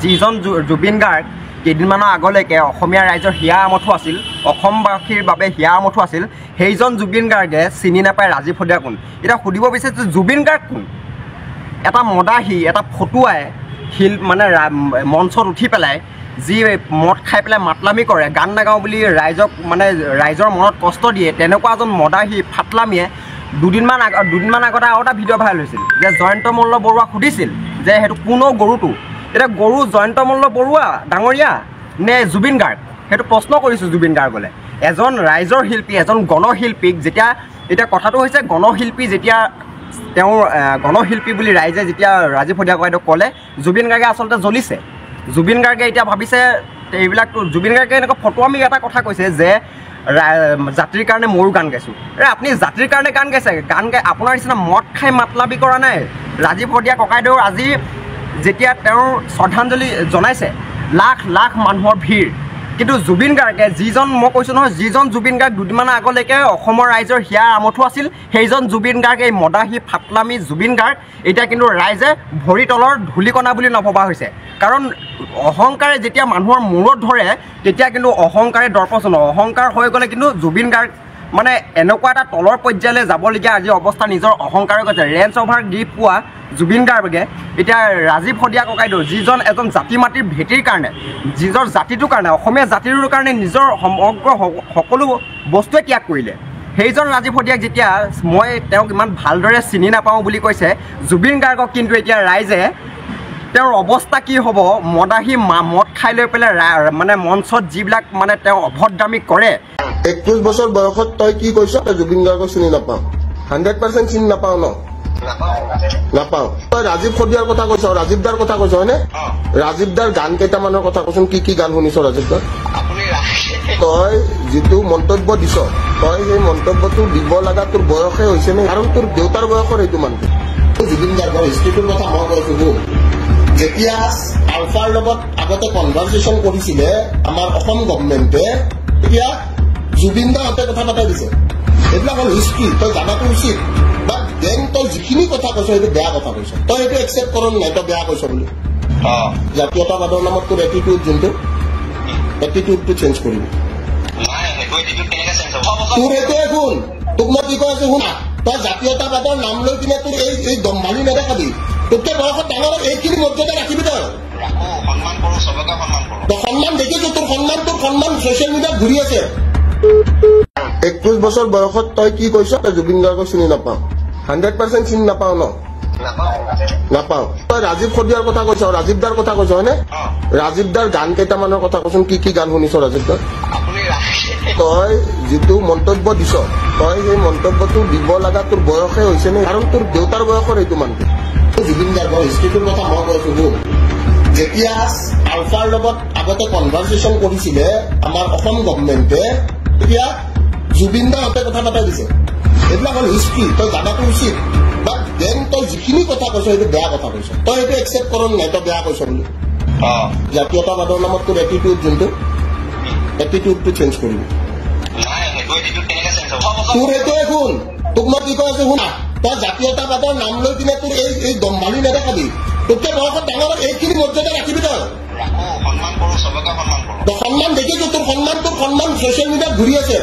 যিজন জুবিন গাৰ্গ কেইদিনমানৰ আগলৈকে অসমীয়া ৰাইজৰ হিয়া আমঠু আছিল, অসমবাসীৰ বাবে হিয়া আমঠু আছিল, সেইজন জুবিন গাৰ্গে চিনি নাপায় ৰাজীৱ হদিয়া কোন। এতিয়া সুধিব বিচাৰিছোঁ জুবিন গাৰ্গ কোন? এটা মদাহী, এটা ফটুৱাই মানে মঞ্চত উঠি পেলাই যি মদ খাই পেলাই মাতলামি কৰে, গান নাগাওঁ বুলি ৰাইজক মানে ৰাইজৰ মনত কষ্ট দিয়ে, তেনেকুৱা এজন মদাহী ফাটলামিয়ে দুদিনমান আগতে আৰু এটা ভিডিঅ' ভাইৰেল হৈছিল যে জয়ন্ত মল্ল বৰুৱাক সুধিছিল যে সেইটো কোনো গৰুটো, এতিয়া গৰু জয়ন্ত মল্ল বৰুৱা ডাঙৰীয়া নে জুবিন গাৰ্গ, সেইটো প্ৰশ্ন কৰিছোঁ জুবিন গাৰ্গলৈ। এজন ৰাইজৰ শিল্পী, এজন গণশিল্পীক যেতিয়া, এতিয়া কথাটো হৈছে গণশিল্পী যেতিয়া তেওঁৰ গণশিল্পী বুলি ৰাইজে যেতিয়া ৰাজীৱ হদিয়া ককাইদেউক ক'লে, জুবিন গাৰ্গে আচলতে জ্বলিছে। জুবিন গাৰ্গে এতিয়া ভাবিছে এইবিলাকতো, জুবিন গাৰ্গে এনেকুৱা ফটোৱামি এটা কথা কৈছে যে জাতিৰ কাৰণে ময়ো গান গাইছোঁ। আপুনি জাতিৰ কাৰণে গান গাইছে, গান গাই আপোনাৰ নিচিনা মদ খাই মাতলাবি কৰা নাই। ৰাজীৱ হদিয়া ককাইদেউৰ আজি যেতিয়া তেওঁৰ শ্ৰদ্ধাঞ্জলি জনাইছে, লাখ লাখ মানুহৰ ভিৰ, কিন্তু জুবিন গাৰ্গে যিজন, মই কৈছোঁ নহয়, যিজন জুবিন গাৰ্গ দুদিনমানৰ আগলৈকে অসমৰ ৰাইজৰ হিয়া আমঠু আছিল, সেইজন জুবিন গাৰ্গ, এই মদাহী ফাটলামি জুবিন গাৰ্গ এতিয়া কিন্তু ৰাইজে ভৰি তলৰ ধূলিকণা বুলি নভবা হৈছে। কাৰণ অহংকাৰে যেতিয়া মানুহৰ মূৰত ধৰে তেতিয়া কিন্তু অহংকাৰে দৰ্পচন, অহংকাৰ হৈ গ'লে কিন্তু জুবিন গাৰ্গ মানে এনেকুৱা এটা তলৰ পৰ্যায়লৈ যাবলগীয়া আজি অৱস্থা নিজৰ অহংকাৰে গৈছে। ৰেঞ্জ অভাৰ দি পোৱা জুবিন গাৰ্গে এতিয়া ৰাজীৱ হদিয়া ককাইদেউ যিজন এজন জাতি মাটিৰ ভেটিৰ কাৰণে, নিজৰ জাতিটোৰ কাৰণে, অসমীয়া জাতিটোৰ কাৰণে নিজৰ সমগ্ৰ সকলো বস্তুৱে ত্যাগ কৰিলে, সেইজন ৰাজীৱ হদিয়াক যেতিয়া মই তেওঁক ইমান ভালদৰে চিনি নাপাওঁ বুলি কৈছে, জুবিন গাৰ্গক কিন্তু এতিয়া ৰাইজে তেওঁৰ অৱস্থা কি হ'ব, মদাহী মদ খাই লৈ পেলাই মানে মঞ্চত যিবিলাক মানে তেওঁ অভদ্ৰামী কৰে। 21 বছৰ বয়সত তই কি কৈছ? জুবিন গাৰ্গক চিনি নাপাওঁ, 100% চিনি নাপাওঁ ন? নাপাওঁ। তই ৰাজীৱ হদিয়াৰ কথা কৈছ, ৰাজীৱ দাৰ কথা কৈছ হয়নে? ৰাজীৱ দাৰ গান কেইটামানৰ কথা কচোন, কি কি গান শুনিছ ৰাজীৱ দাৰ? তই যিটো মন্তব্য দিছ, তই সেই মন্তব্যটো দিব লগা তোৰ বয়সে হৈছে নে? কাৰণ তোৰ দেউতাৰ বয়সৰ এইটো মানুহ। জুবিন গাৰ্গৰ হিষ্ট্ৰীটোৰ কথা মই কৈছো, যেতিয়া আলফাৰ লগত আগতে কনভাৰ্চেশ্যন কৰিছিলে আমাৰ অসম গভৰ্ণমেণ্টে, তেতিয়া জুবিন দাহঁতে কথা পাতাই দিছে। এইবিলাক হ'ল হিষ্ট্ৰী, তই জানাটো উচিত। বাট দেন তই যিখিনি কথা কৈছ সেইটো বেয়া কথা কৈছ, তই সেইটো একচেপ্ট কৰ নাই তই বেয়া কৈছ বুলি। জাতীয়তাবাদৰ নামত তোৰ এটিটিউড, যোনটো এটিটিউডটো চেঞ্জ কৰিবি। তোৰ এইটোৱে শুন, তোক মই কি কৈ আছো শুনা, তই জাতীয়তাবাদৰ নাম লৈ কিনে তোৰ এই দম্ভালি নেদেখাবি। তোতকে বয়সত ডাঙৰ এইখিনি মৰ্যাদা ৰাখিবি তই। সন্মান দেখিছো, তোৰ সন্মান ছচিয়েল মিডিয়াত ঘূৰি আছে। 21 বছৰ বয়সত তই কি কৈছ? তই জুবিন গাৰ্গক চিনি নাপাওঁ, 100% চিনি নাপাওঁ ন? নাপাওঁ। তই ৰাজীৱ হদিয়াৰ কথা কৈছ, ৰাজীৱ দাৰ কথা কৈছ হয়নে? ৰাজীৱ দাৰ গান কেইটামানৰ কথা কচোন, কি কি গান শুনিছ ৰাজীৱ দাৰ? তই যিটো মন্তব্য দিছ, তই সেই মন্তব্যটো দিব লগা তোৰ বয়সে হৈছে নে? কাৰণ তোৰ দেউতাৰ বয়সৰ এইটো মানুহ। জুবিন গাৰ্গৰ হিষ্ট্ৰীটোৰ কথা মই কৈছো, যেতিয়া আলফাৰ লগত আগতে কনভাৰ্চেশ্যন কৰিছিলে আমাৰ অসম গভৰ্ণমেণ্টে, তেতিয়া জুবিন দাহঁতে কথা পাতাই দিছে। এইবিলাক হ'ল হিষ্ট্ৰী, তই জানাটো উচিত। বাট দেন তই যিখিনি কথা কৈছ সেইটো বেয়া কথা কৈছ, তই সেইটো একচেপ্ট কৰ নাই তই বেয়া কৈছ বুলি। জাতীয়তাবাদৰ নামত তোৰ এটিটিউড, যোনটো এটিটিউডটো চেঞ্জ কৰিবি। তোৰ এইটোৱে শুন, তোক মই কি কৈ আছো শুনা, তই জাতীয়তাবাদৰ নাম লৈ কিনে তোৰ এই দম্ভালি নেদেখাবি। তোতকে বয়সত ডাঙৰ এইখিনি মৰ্যাদা ৰাখিবি তই। সন্মান দেখিছো, তোৰ সন্মান ছচিয়েল মিডিয়াত ঘূৰি আছে।